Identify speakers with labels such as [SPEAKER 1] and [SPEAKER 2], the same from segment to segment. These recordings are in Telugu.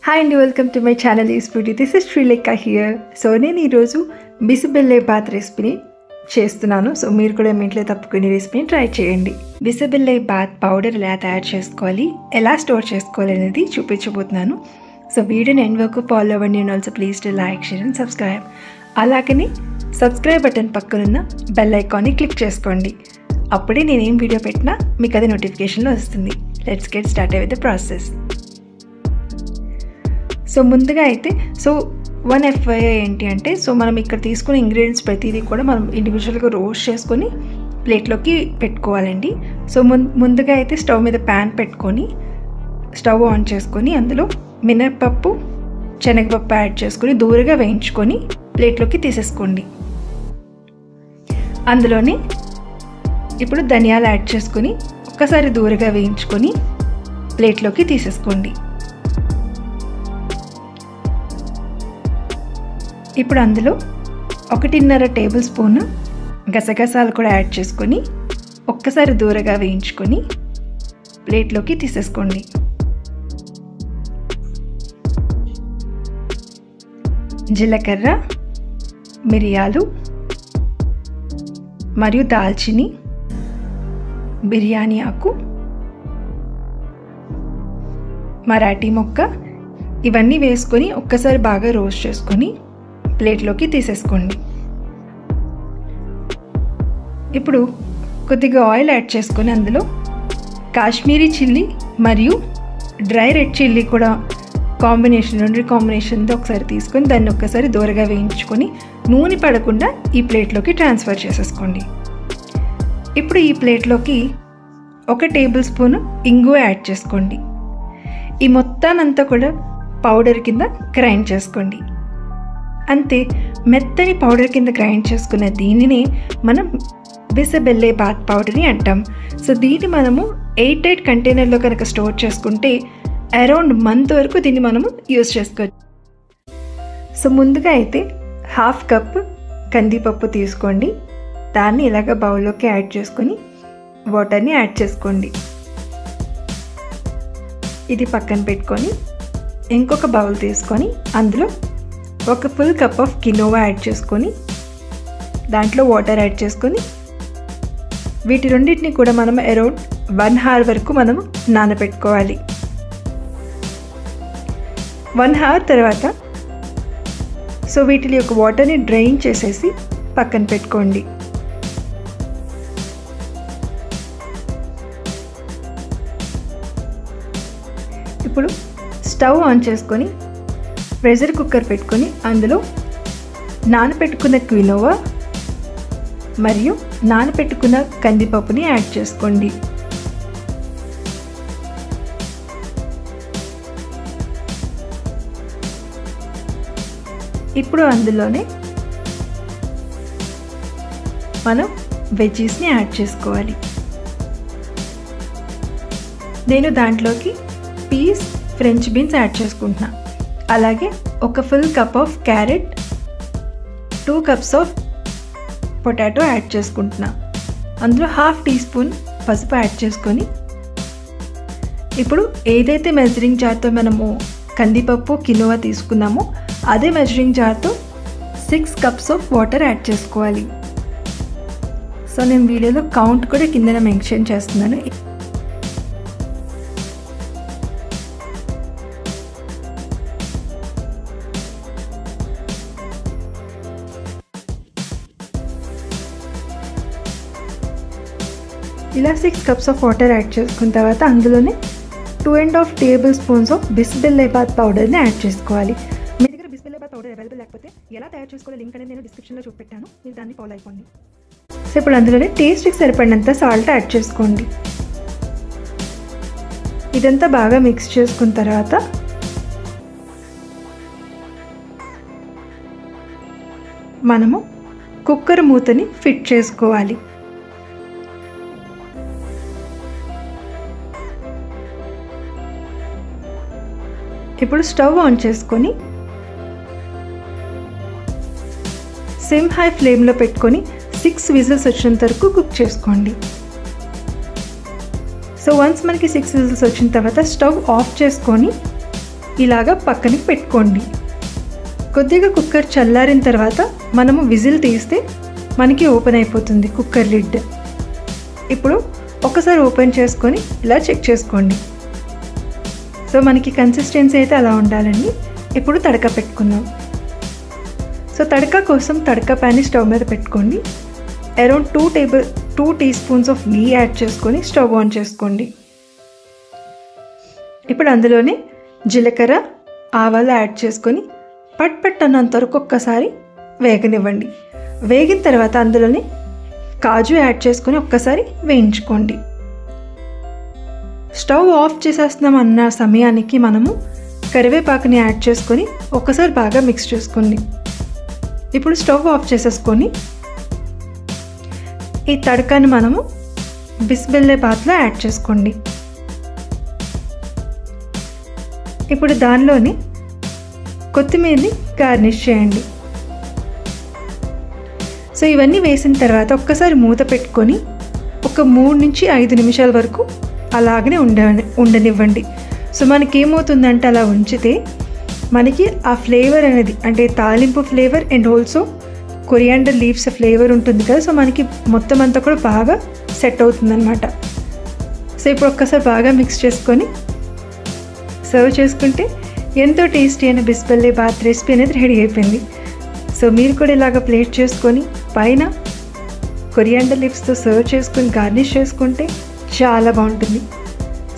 [SPEAKER 1] హాయ్ అండి, welcome to my channel is beauty. This is Srilekha here. So నేను ఈరోజు బిసిబెల్లే బాత్ రెసిపీని చేస్తున్నాను. సో మీరు కూడా మీ ఇంట్లో తప్పకుండా రెసిపీని ట్రై చేయండి. బిసిబెల్లే బాత్ పౌడర్ ఎలా తయారు చేసుకోవాలి, ఎలా స్టోర్ చేసుకోవాలి అనేది చూపించబోతున్నాను. సో వీడియోని ఎండ్ వరకు ఫాలో అవ్వండి. And also please to like, share and subscribe. అలాగని సబ్స్క్రైబ్ బటన్ పక్కనున్న బెల్ ఐకాన్ని క్లిక్ చేసుకోండి. అప్పుడే నేనేం వీడియో పెట్టినా మీకు అది నోటిఫికేషన్లో వస్తుంది. Let's get start with the process. So ముందుగా అయితే 1 FYI ఏంటి అంటే, మనం ఇక్కడ తీసుకునే ఇంగ్రీడియంట్స్ ప్రతిదీ కూడా మనం ఇండివిజువల్గా రోస్ట్ చేసుకొని ప్లేట్లోకి పెట్టుకోవాలండి. సో ముందుగా అయితే స్టవ్ మీద ప్యాన్ పెట్టుకొని స్టవ్ ఆన్ చేసుకొని అందులో మినప్పప్పు, శనగపప్పు యాడ్ చేసుకొని దూరగా వేయించుకొని ప్లేట్లోకి తీసేసుకోండి. అందులోనే ఇప్పుడు ధనియాలు యాడ్ చేసుకొని ఒక్కసారి దూరగా వేయించుకొని ప్లేట్లోకి తీసేసుకోండి. ఇప్పుడు అందులో 1.5 టేబుల్ స్పూన్ గసగసాలు కూడా యాడ్ చేసుకొని ఒక్కసారి దూరగా వేయించుకొని ప్లేట్లోకి తీసేసుకోండి. జీలకర్ర, మిరియాలు మరియు దాల్చిని, బిర్యానీ ఆకు, మరాఠీ మొక్క ఇవన్నీ వేసుకొని ఒక్కసారి బాగా రోస్ట్ చేసుకొని ప్లేట్లోకి తీసేసుకోండి. ఇప్పుడు కొద్దిగా ఆయిల్ యాడ్ చేసుకొని అందులో కాశ్మీరీ చిల్లీ మరియు డ్రై రెడ్ చిల్లీ కూడా రెండు కాంబినేషన్తో ఒకసారి తీసుకొని దాన్ని ఒక్కసారి దూరగా వేయించుకొని నూనె పడకుండా ఈ ప్లేట్లోకి ట్రాన్స్ఫర్ చేసేసుకోండి. ఇప్పుడు ఈ ప్లేట్లోకి 1 టేబుల్ స్పూన్ ఇంగువ యాడ్ చేసుకోండి. ఈ మొత్తానంతా కూడా పౌడర్ కింద గ్రైండ్ చేసుకోండి. అంతే, మెత్తని పౌడర్ కింద గ్రైండ్ చేసుకున్న దీనిని మనం బిసిబెల్లే బాత్ పౌడర్ని అంటాం. సో దీన్ని మనము 8 కంటైనర్లో కనుక స్టోర్ చేసుకుంటే అరౌండ్ మంత్ వరకు దీన్ని మనము యూజ్ చేసుకోవచ్చు. సో ముందుగా అయితే 1/2 కప్ కందిపప్పు తీసుకోండి. దాన్ని ఇలాగ బౌల్లోకి యాడ్ చేసుకొని వాటర్ని యాడ్ చేసుకోండి. ఇది పక్కన పెట్టుకొని ఇంకొక బౌల్ తీసుకొని అందులో 1 full cup of quinoa add చేసుకొని దాంట్లో వాటర్ యాడ్ చేసుకొని వీటి రెండింటిని కూడా మనం అరౌండ్ 1 అవర్ వరకు మనము నానబెట్టుకోవాలి. 1 అవర్ తర్వాత వీటి యొక్క వాటర్ని డ్రైన్ చేసేసి పక్కన పెట్టుకోండి. ఇప్పుడు స్టవ్ ఆన్ చేసుకొని ప్రెషర్ కుక్కర్ పెట్టుకొని అందులో నానబెట్టుకున్న క్వినోవా మరియు నానబెట్టుకున్న కందిపప్పుని యాడ్ చేసుకోండి. ఇప్పుడు అందులోనే మనం వెజ్జీస్ని యాడ్ చేసుకోవాలి. నేను దాంట్లోకి పీస్, ఫ్రెంచ్ బీన్స్ యాడ్ చేసుకుంటున్నా. అలాగే 1 full cup of carrot, 2 cups of potato add చేసుకుంటున్నా. అందులో 1/2 టీ స్పూన్ పసుపు యాడ్ చేసుకొని ఇప్పుడు ఏదైతే మెజరింగ్ జార్తో మనము కందిపప్పు, కినోవా తీసుకున్నామో అదే మెజరింగ్ జార్తో 6 కప్స్ ఆఫ్ వాటర్ యాడ్ చేసుకోవాలి. సో నేను వీడియోలో కౌంట్ కూడా కిందన మెన్షన్ చేస్తున్నాను. ఇలా 6 కప్స్ ఆఫ్ వాటర్ యాడ్ చేసుకున్న తర్వాత అందులోనే 2.5 టేబుల్ స్పూన్స్ ఆఫ్ బిసిబెల్లే బాత్ పౌడర్ని యాడ్ చేసుకోవాలి. మీ దగ్గర బిసిబెల్లే బాత్ పౌడర్ అవైలబుల్ లేకపోతే ఎలా తయారు చేసుకోవాలో లింక్ అనేది నేను డిస్క్రిప్షన్లో చూపెట్టాను, మీరు దాన్ని ఫాలో అయిపోండి. సో ఇప్పుడు అందులోనే టేస్ట్కి సరిపడినంత సాల్ట్ యాడ్ చేసుకోండి. ఇదంతా బాగా మిక్స్ చేసుకున్న తర్వాత మనము కుక్కర్ మూతని ఫిట్ చేసుకోవాలి. ఇప్పుడు స్టవ్ ఆన్ చేసుకొని సిమ్ హై ఫ్లేమ్లో పెట్టుకొని 6 విజిల్స్ వచ్చేంత వరకు కుక్ చేసుకోండి. సో వన్స్ మనకి 6 విజిల్స్ వచ్చిన తర్వాత స్టవ్ ఆఫ్ చేసుకొని ఇలాగా పక్కనకి పెట్టుకోండి. కొద్దిగా కుక్కర్ చల్లారిన తర్వాత మనము విజిల్ తీస్తే మనకి ఓపెన్ అయిపోతుంది కుక్కర్ లిడ్. ఇప్పుడు ఒకసారి ఓపెన్ చేసుకొని ఇలా చెక్ చేసుకోండి. సో మనకి కన్సిస్టెన్సీ అయితే అలా ఉండాలండి. ఇప్పుడు తడక పెట్టుకుందాం. సో తడక కోసం తడక ప్యాన్ని స్టవ్ మీద పెట్టుకోండి. Around 2 teaspoons of ghee add చేసుకొని స్టవ్ ఆన్ చేసుకోండి. ఇప్పుడు అందులోనే జీలకర్ర, ఆవాలు యాడ్ చేసుకొని పట్ అన్నంత వరకు ఒక్కసారి వేగనివ్వండి. వేగిన తర్వాత అందులోనే కాజు యాడ్ చేసుకొని ఒక్కసారి వేయించుకోండి. స్టవ్ ఆఫ్ చేసేస్తున్నాం అన్న సమయానికి మనము కరివేపాకుని యాడ్ చేసుకొని ఒక్కసారి బాగా మిక్స్ చేసుకోండి. ఇప్పుడు స్టవ్ ఆఫ్ చేసేసుకొని ఈ తడకాని మనము బిస్బెల్లెబాత్లో యాడ్ చేసుకోండి. ఇప్పుడు దానిలోని కొత్తిమీరని గార్నిష్ చేయండి. సో ఇవన్నీ వేసిన తర్వాత ఒక్కసారి మూత పెట్టుకొని ఒక 3 నుంచి 5 నిమిషాల వరకు అలాగనే ఉండనివ్వండి. సో మనకేమవుతుందంటే అలా ఉంచితే మనకి ఆ ఫ్లేవర్ అనేది అంటే తాలింపు flavour and also coriander leaves flavour ఉంటుంది కదా. సో మనకి మొత్తం అంతా కూడా బాగా సెట్ అవుతుందన్నమాట. సో ఇప్పుడు ఒక్కసారి బాగా మిక్స్ చేసుకొని సర్వ్ చేసుకుంటే ఎంతో టేస్టీ అయిన బిస్బెల్లెబాత్ రెసిపీ అనేది రెడీ అయిపోయింది. సో మీరు కూడా ఇలాగ ప్లేట్ చేసుకొని పైన కొరియాండర్ లీవ్స్తో సర్వ్ చేసుకొని గార్నిష్ చేసుకుంటే చాలా బాగుంటుంది.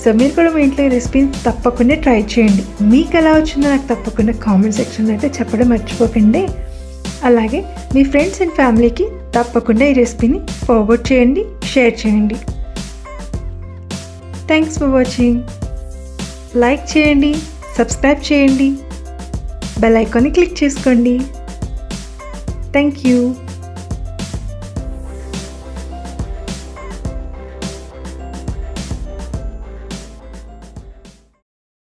[SPEAKER 1] సో మీరు కూడా మీ ఇంట్లో ఈ రెసిపీని తప్పకుండా ట్రై చేయండి. మీకు ఎలా వచ్చిందో నాకు తప్పకుండా కామెంట్ సెక్షన్లో అయితే చెప్పడం మర్చిపోకండి. అలాగే మీ ఫ్రెండ్స్ అండ్ ఫ్యామిలీకి తప్పకుండా ఈ రెసిపీని ఫార్వర్డ్ చేయండి, షేర్ చేయండి. Thanks for watching. లైక్ చేయండి, సబ్స్క్రైబ్ చేయండి, బెల్ ఐకాన్ని క్లిక్ చేసుకోండి. Thank you.